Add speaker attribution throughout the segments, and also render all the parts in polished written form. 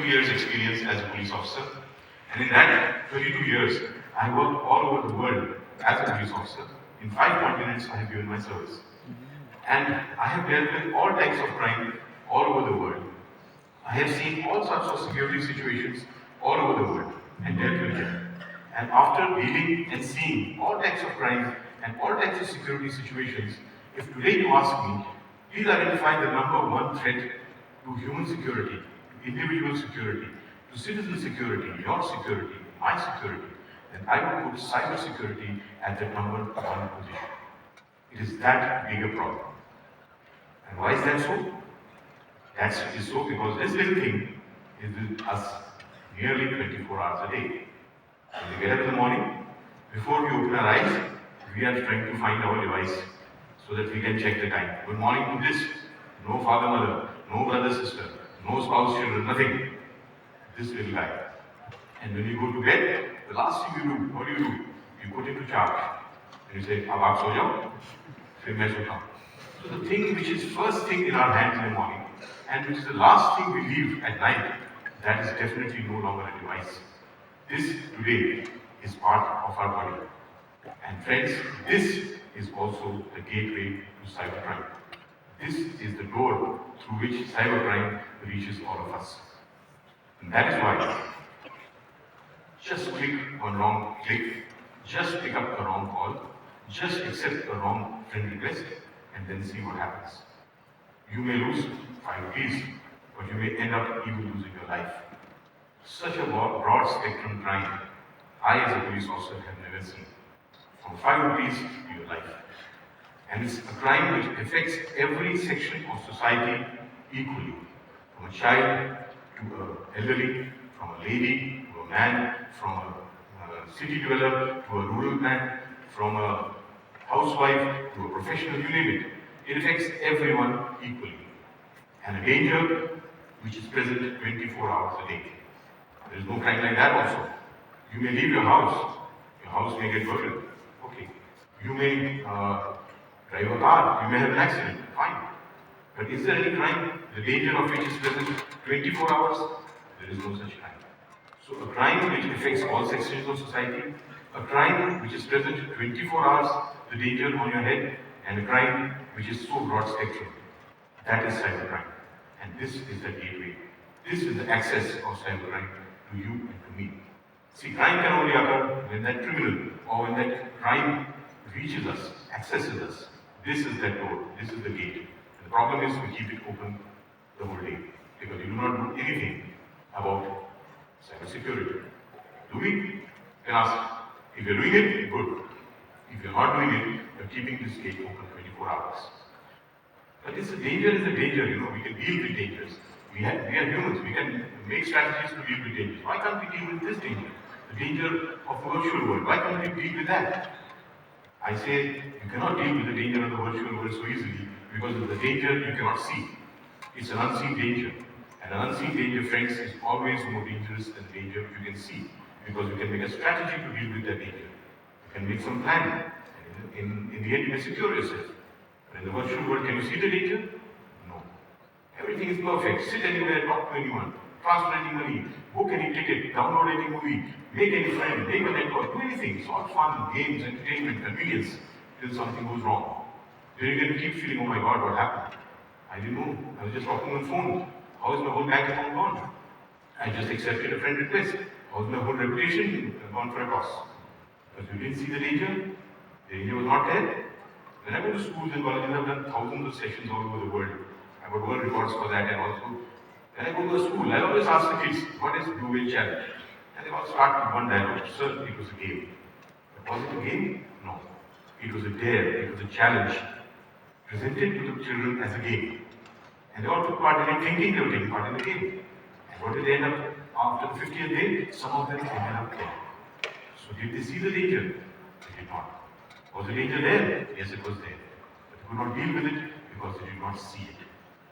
Speaker 1: years experience as a police officer, and in that 32 years, I worked all over the world as a police officer. In 5 continents, I have given my service. And I have dealt with all types of crime all over the world. I have seen all sorts of security situations all over the world and dealt with them. And after dealing and seeing all types of crime and all types of security situations, if today you ask me, please identify the number one threat to human security, to individual security, to citizen security, your security, my security, then I would put cyber security at the number one position. It is that big a problem. And why is that so? That is so because this little thing is with us nearly 24 hours a day. When we get up in the morning, before we open our eyes, we are trying to find our device so that we can check the time. Good morning to this. No father, mother, no brother, sister, no spouse, children, nothing. This little guy. And when you go to bed, the last thing you do, what do? You put it to charge. And you say, "Ab aap so jao, fir main sota hu." So the thing which is first thing in our hands in the morning, and which is the last thing we leave at night, that is definitely no longer a device. This today is part of our body. And friends, this is also the gateway to cybercrime. This is the door through which cybercrime reaches all of us. And that is why just click on wrong click, just pick up a wrong call, just accept a wrong friend request, and then see what happens. You may lose 5 rupees, but you may end up even losing your life. Such a broad spectrum crime, I as a police officer have never seen. From 5 rupees to your life. And it's a crime which affects every section of society equally. From a child to an elderly, from a lady to a man, from a city dweller to a rural man, from a housewife to a professional, you name it. It affects everyone equally. And a danger which is present 24 hours a day. There is no crime like that also. You may leave your house may get burgled. Okay. You may drive a car, you may have an accident, fine. But is there any crime, the danger of which is present 24 hours? There is no such crime. So a crime which affects all sections of society, a crime which is present 24 hours, the danger on your head, and a crime which is so broad spectrum. That is cybercrime. And this is the gateway. This is the access of cybercrime to you and to me. See, crime can only occur when that criminal or when that crime reaches us, accesses us. This is that door, this is the gate. And the problem is we keep it open the whole day because we do not do anything about cybersecurity. Do we? You can ask. If you're doing it, good. If you're not doing it, you're keeping this gate open 24 hours. But the danger is a danger, we can deal with dangers. We are humans, we can make strategies to deal with dangers. Why can't we deal with this danger? The danger of the virtual world. Why can't we deal with that? I say you cannot deal with the danger of the virtual world so easily because of the danger you cannot see. It's an unseen danger. And an unseen danger, friends, is always more dangerous than the danger you can see. Because you can make a strategy to deal with that danger. You can make some plan. In the end, you can secure yourself. But in the virtual world, can you see the danger? No. Everything is perfect. Sit anywhere, talk to anyone, transfer any money, book any ticket, download any movie, make any friend, make a network, do anything. It's all fun, games, entertainment, convenience, till something goes wrong. Then you can keep feeling, oh my God, what happened? I didn't know. I was just talking on the phone. How is my whole bank account gone? I just accepted a friend request. How is my whole reputation gone for a toss? Because you didn't see the danger was not there. When I go to schools and colleges, I've done thousands of sessions all over the world. I got world records for that, and also when I go to a school, I always ask the kids, what is Blue Whale Challenge? And they all start with one dialogue. Sir, it was a game. But was it a game? No. It was a dare, it was a challenge presented to the children as a game. And they all took part in it thinking they were taking part in the game. And what did they end up after the 50th day? Some of them ended up dead. So did they see the danger? They did not. Was the danger there? Yes, it was there. But they could not deal with it because they did not see it.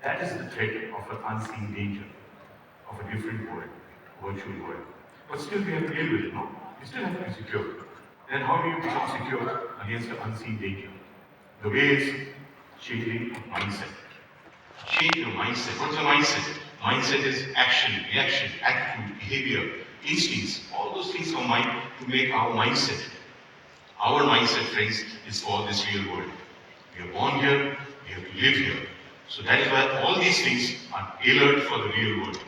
Speaker 1: That is the threat of an unseen danger, of a different world, virtual world. But still we have to deal with it, no? We still have to be secure. Then how do you become secure against the unseen danger? The way is changing mindset. Change your mindset. What's your mindset? Mindset is action, reaction, attitude, behavior, instincts. All those things combine to make our mindset. Our mindset, friends, is for this real world. We are born here, we have to live here. So that is why all these things are tailored for the real world.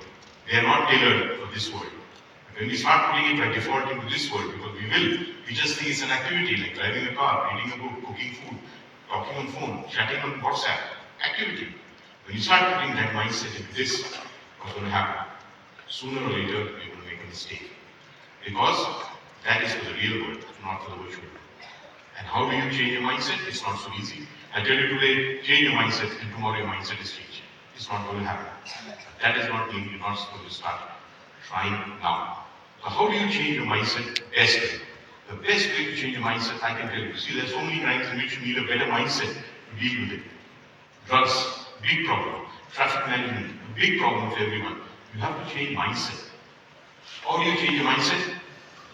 Speaker 1: They are not tailored for this world. When we start putting it by default into this world, because we just think it's an activity like driving a car, reading a book, cooking food, talking on phone, chatting on WhatsApp, activity. When you start putting that mindset into this, what's going to happen? Sooner or later, you're going to make a mistake. Because that is for the real world, not for the virtual world. And how do you change your mindset? It's not so easy. I tell you today, change your mindset, and tomorrow your mindset is changed. It's not going to happen. That does not mean you're not supposed to start trying now. So how do you change your mindset best way? The best way to change your mindset, I can tell you. See, there's so many times in which you need a better mindset to deal with it. Drugs, big problem. Traffic management, a big problem for everyone. You have to change mindset. How do you change your mindset?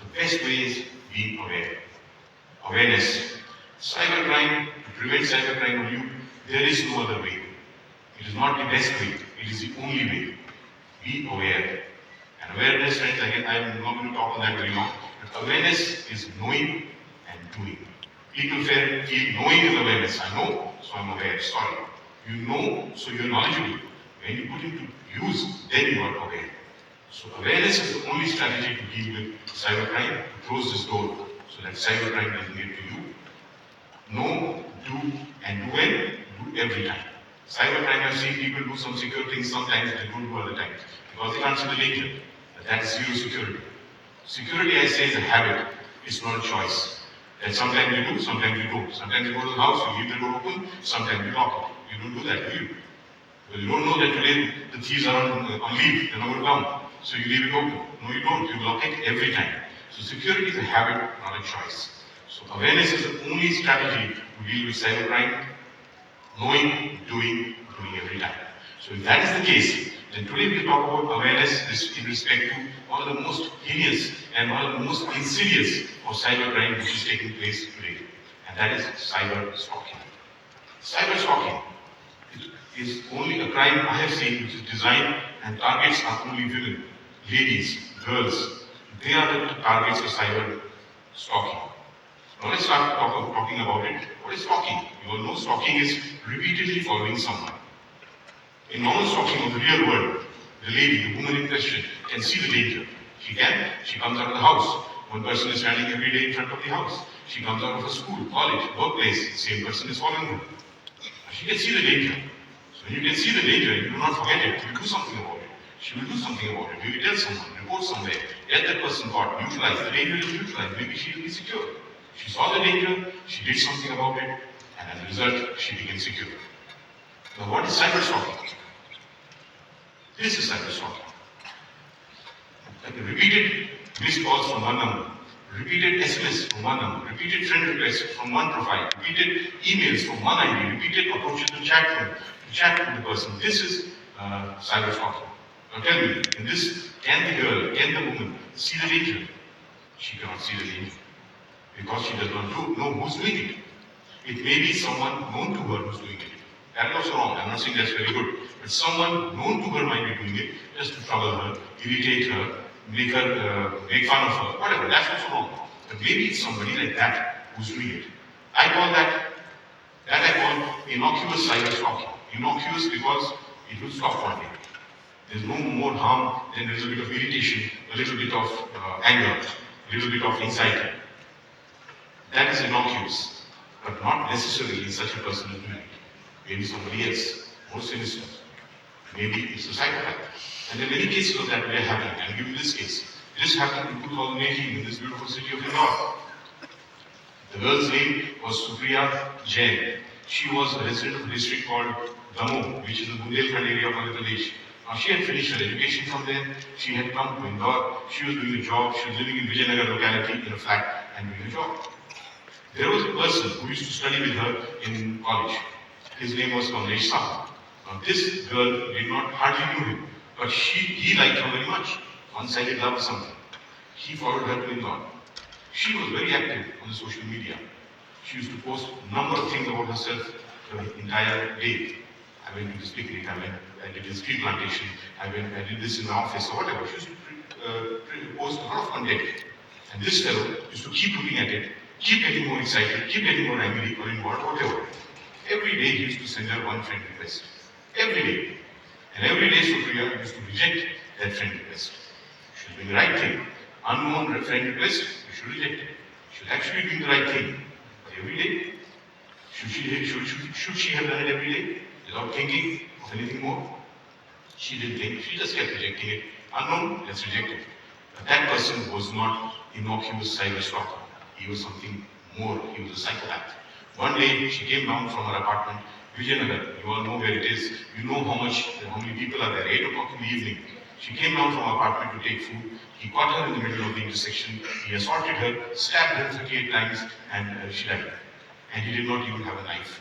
Speaker 1: The best way is being aware. Awareness. Cybercrime, to prevent cybercrime on you, there is no other way. It is not the best way, it is the only way. Be aware. And awareness, friends, again, I am not going to talk on that very long, but awareness is knowing and doing. People feel knowing is awareness. I know, so I'm aware. Sorry. You know, so you're knowledgeable. When you put it to use, then you are aware. So awareness is the only strategy to deal with cybercrime, to close this door so that cybercrime doesn't get to you. Know, do, and do when? Do every time. Cybercrime, I've seen people do some secure things sometimes, they don't do other times. Because they can't see the danger. But that is zero security. Security, I say, is a habit. It's not a choice. That sometimes you do, sometimes you don't. Sometimes you go to the house, you leave the door open, sometimes you lock it. You don't do that, do you? Well, you don't know that today the thieves are on leave, they're not going to come. So you leave it open. No, you don't. You lock it every time. So security is a habit, not a choice. So awareness is the only strategy to deal with cybercrime. Knowing, doing every time. So if that is the case, then today we talk about awareness in respect to one of the most heinous and one of the most insidious of cybercrime which is taking place today. And that is cyber stalking. Cyber stalking is only a crime I have seen which is designed and targets are only women, ladies, girls. They are the targets of cyber stalking. Now let's start talking about it. What is stalking? You all know stalking is repeatedly following someone. In normal stalking of the real world, the lady, the woman in question, can see the danger. She comes out of the house. One person is standing every day in front of the house. She comes out of a school, college, workplace, the same person is following her. She can see the danger. So when you can see the danger, you do not forget it, you do something about it. She will do something about it. Maybe tell someone, report somewhere, get that person caught, neutralize. The danger is neutralized. Maybe she will be secure. She saw the danger, she did something about it, and as a result, she became secure. Now, what is cyber stalking? This is cyber stalking. Like repeated missed calls from one number, repeated SMS from one number, repeated friend requests from one profile, repeated emails from one ID, repeated approaches to chat with the person. This is cyber stalking. Now tell me, in this, can the girl, can the woman see the danger? She cannot see the danger. Because she does not know who's doing it. It may be someone known to her who's doing it. That is also wrong. I'm not saying that's very good. But someone known to her might be doing it just to trouble her, irritate her, make fun of her, whatever. That's also wrong. But maybe it's somebody like that who's doing it. I call innocuous cyber stalking. Innocuous because it will stop one day. There's no more harm than a little bit of irritation, a little bit of anger, a little bit of anxiety. That is innocuous, but not necessarily such a person is doing it. Maybe somebody else, more sinister. Maybe it's a psychopath. And there are many cases of that were happening. I'll give you this case. This happened in 2018 in this beautiful city of Indore. The girl's name was Supriya Jain. She was a resident of a district called Damo, which is the Bundelkhand area of Madhya Pradesh. Now she had finished her education from there. She had come to Indore. She was doing a job. She was living in Vijayanagar locality in a flat and doing a job. There was a person who used to study with her in college. His name was Kamlesh Saha. Now this girl did not hardly knew him, but he liked her very much. One-sided love or something. He followed her to Indore. She was very active on the social media. She used to post a number of things about herself the entire day. I went to this picnic, I did this tree plantation, I did this in my office or whatever. She used to post a lot of content. And this fellow used to keep looking at it, keep getting more excited, keep getting more angry or involved, whatever. Every day he used to send her one friend request. Every day. And every day Supriya used to reject that friend request. She was doing the right thing. Unknown friend request, you should reject it. She was actually doing the right thing. But every day, should she have done it every day without thinking of anything more? She didn't think, she just kept rejecting it. Unknown, let's reject it. But that person was not innocuous cyber stalker. He was something more, he was a psychopath. One day, she came down from her apartment, Vijayanagar. You all know where it is. You know how many people are there. 8 o'clock in the evening. She came down from her apartment to take food. He caught her in the middle of the intersection. He assaulted her, stabbed her 38 times, and she died. And he did not even have a knife.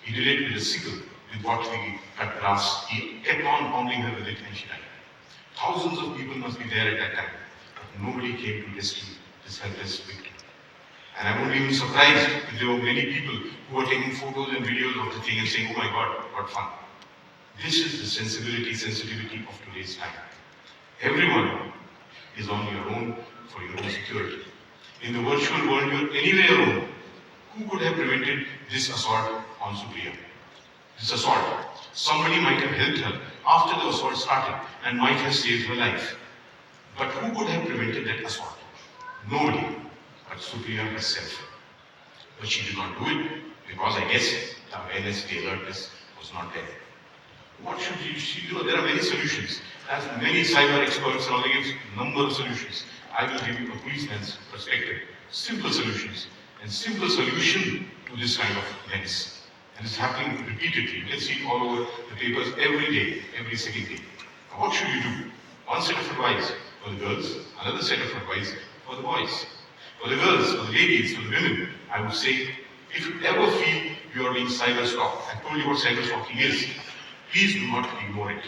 Speaker 1: He did it with a sickle, with what we cut glass. He kept on pounding her with it, and she died. Thousands of people must be there at that time, but nobody came to rescue this helpless victim. And I won't be even surprised if there were many people who were taking photos and videos of the thing and saying, oh my God, what fun. This is the sensitivity of today's time. Everyone is on your own for your own security. In the virtual world, you're anywhere alone. Who could have prevented this assault on Supriya? This assault. Somebody might have helped her after the assault started and might have saved her life. But who could have prevented that assault? Nobody but Supriya herself. But she did not do it because I guess the awareness, the alertness was not there. What should she do? There are many solutions. As many cyber experts are giving a number of solutions. I will give you a policeman's perspective. Simple solutions and simple solution to this kind of menace. And it's happening repeatedly. You can see it all over the papers every day, every second day. Now, what should you do? One set of advice for the girls, another set of advice for the boys. For the girls, for the ladies, for the women, I would say, if you ever feel you are being cyber stalked, I told you what cyber stalking is, please do not ignore it.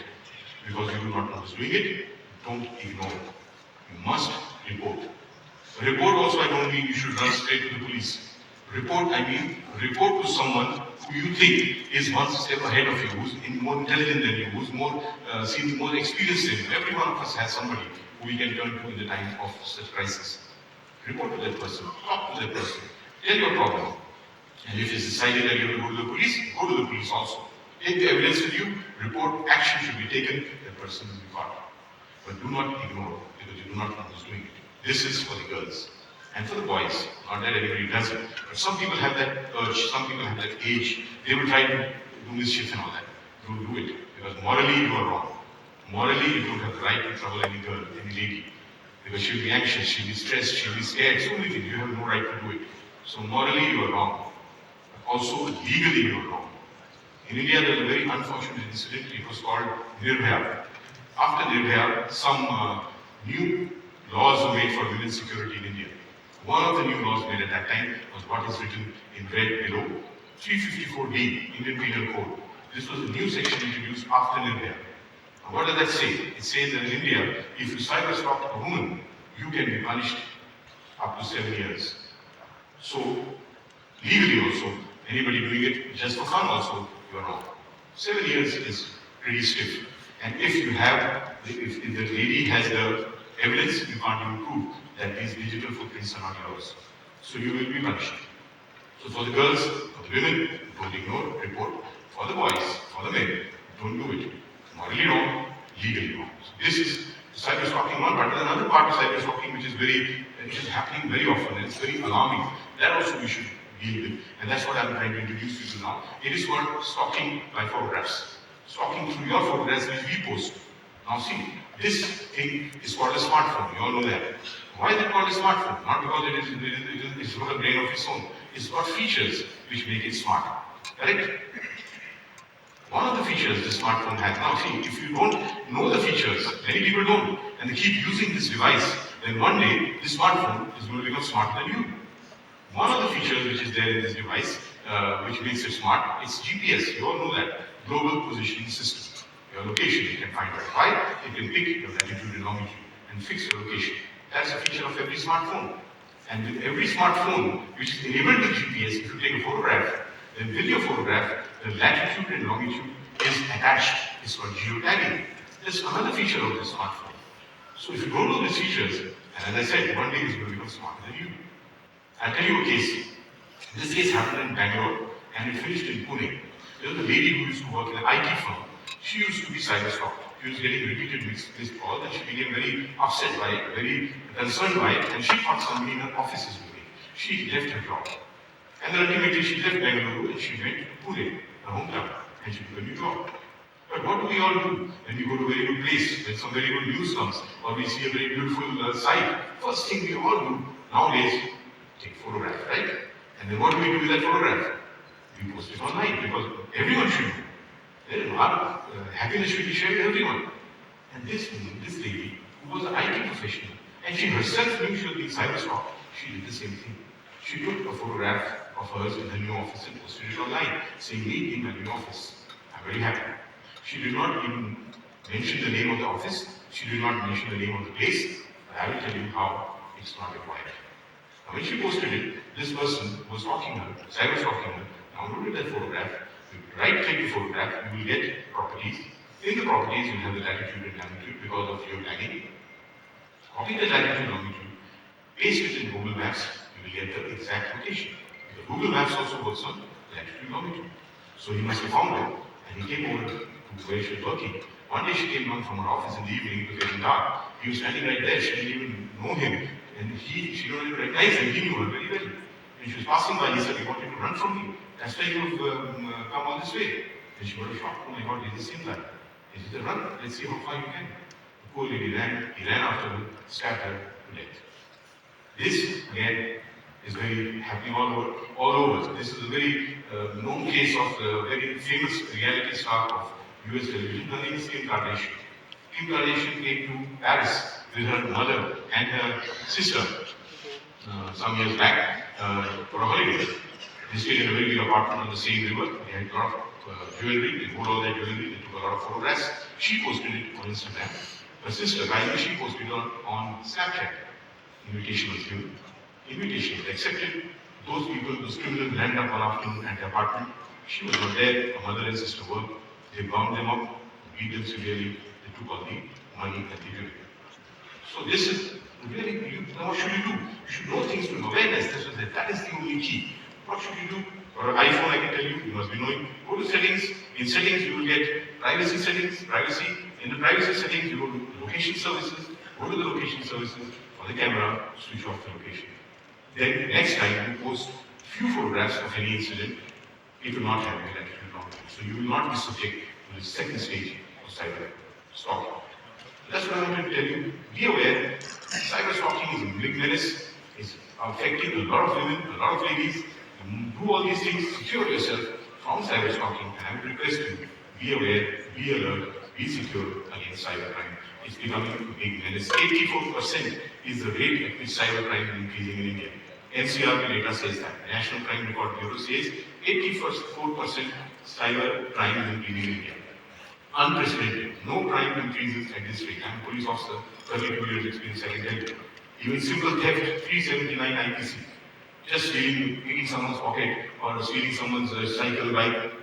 Speaker 1: Because you do not know who's doing it, don't ignore it. You must report. A report also, I don't mean you should run straight to the police. Report, I mean report to someone who you think is one step ahead of you, who's more intelligent than you, who's seems more experienced than you. Every one of us has somebody who we can turn to in the time of such crisis. Report to that person, talk to that person, tell your problem. And if it's decided that you have to go to the police, go to the police also. Take the evidence with you, report, action should be taken, that person will be caught. But do not ignore, because you do not know who's doing it. This is for the girls. And for the boys, not that anybody does it, but some people have that urge, some people have that age, they will try to do mischief and all that. Don't do it, because morally you are wrong. Morally you don't have the right to trouble any girl, any lady. Because she'll be anxious, she'll be stressed, she'll be scared, so many things, you have no right to do it. So morally you are wrong. But also legally you are wrong. In India there was a very unfortunate incident, it was called Nirbhaya. After Nirbhaya, some new laws were made for women's security in India. One of the new laws made at that time was what is written in red below, 354D, Indian Penal Code. This was a new section introduced after Nirbhaya. Now, what does that say? It says that in India, if you cyber stalk a woman, you can be punished up to 7 years. So, legally also, anybody doing it just for fun also, you are wrong. 7 years is pretty stiff. And if the lady has the evidence, you can't even prove that these digital footprints are not yours. So you will be punished. So for the girls, for the women, don't ignore, report. For the boys, for the men, don't do it. Morally wrong, legally wrong. So this is cyber stalking one part. There's another part of cyber stalking which is happening very often and it's very alarming. That also we should deal with. And that's what I'm trying to introduce you to now. It is called stalking by photographs. Stalking through your photographs which we post. Now see, this thing is called a smartphone. You all know that. Why is it called a smartphone? Not because it's got a brain of its own. It's got features which make it smart. Correct? One of the features the smartphone has. Now see, if you don't know the features, many people don't, and they keep using this device, then one day this smartphone is going to become smarter than you. One of the features which is there in this device, which makes it smart, is GPS. You all know that. Global Positioning System. Your location, you can find out why. It can pick your latitude and longitude and fix your location. That's a feature of every smartphone. And with every smartphone, which is enabled with GPS, if you take a photograph, then with your photograph, the latitude and longitude is attached. It's called geotagging. There's another feature of this smartphone. So if you don't know these features, and as I said, one day it's going to become smarter than you. I'll tell you a case. This case happened in Bangalore and it finished in Pune. There was a lady who used to work in an IT firm. She used to be cyber-stalked. She was getting repeated missed calls and she became very upset by it, very concerned by it, and she thought somebody in her office is doing it. She left her job. And then ultimately she left Bangalore and she went to Pune, her hometown, and she took a new job. But what do we all do when we go to a very good place, when some very good news comes, or we see a very beautiful sight? First thing we all do nowadays, take photograph, right? And then what do we do with that photograph? We post it online because everyone should do. Our happiness should be shared with everyone. And this lady, who was an IT professional, and she herself knew she was being cyber-stalked, she did the same thing. She took a photograph of hers in her new office and posted it online, saying, "Me in my new office. I'm very happy." She did not even mention the name of the office. She did not mention the name of the place. But I will tell you how it's not required. Now, when she posted it, this person was stalking her, cyber-stalking her, downloaded that photograph. You right-click the photograph, you will get properties. In the properties, you will have the latitude and longitude because of geotagging. Copy the latitude and longitude, paste it in Google Maps, you will get the exact location. Because Google Maps also works on latitude and longitude. So he must have found her, and he came over to where she was working. One day she came down from her office in the evening, it was getting dark. He was standing right there, she didn't even know him, and she didn't even recognize him, he knew her very well. When she was passing by, he said, "You wanted to run from me? That's why you've come all this way." And she got a shock. "Oh my God, it's the same guy." He said, "Run, let's see how far you can." The poor lady ran, he ran after her, stabbed her to death. This, again, is very happening all over. This is a very known case of a very famous reality star of US television. Her name is Kim Kardashian. Kim Kardashian came to Paris with her mother and her sister some years back for a holiday. They stayed in a very big apartment on the same river. They had a lot of jewelry. They bought all their jewelry. They took a lot of photographs. She posted it on Instagram. Her sister, Kylie, she posted it on Snapchat. Invitation was given. Invitation was accepted. Those people, those criminals landed up one afternoon at the apartment. She was not there. Her mother and sister were. They bound them up, beat them severely. They took all the money that they gave. So this is really, now what should you do? You should know things with awareness. That is the only key. What should you do? For an iPhone, I can tell you, you must be knowing. Go to settings. In settings, you will get privacy settings, privacy. In the privacy settings, you go to location services. Go to the location services. For the camera, switch off the location. Then next time you post few photographs of any incident, it will not have any latitude and longitude. So you will not be subject to the second stage of cyber stalking. That's what I wanted to tell you. Be aware, cyber stalking is a big menace. It's affecting a lot of women, a lot of ladies. Do all these things, secure yourself from cyber stalking, and I would request you, be aware, be alert, be secure against cybercrime. It's becoming a big menace. 84% is the rate at which cybercrime is increasing in India. NCRB data says that. The National Crime Record Bureau says 84% cybercrime is increasing in India. Unprecedented. No crime increases at this rate. I'm a police officer, 32 years experience, I can tell you. Even simple theft, 379 IPC. Just stealing, picking someone's pocket or stealing someone's cycle, bike,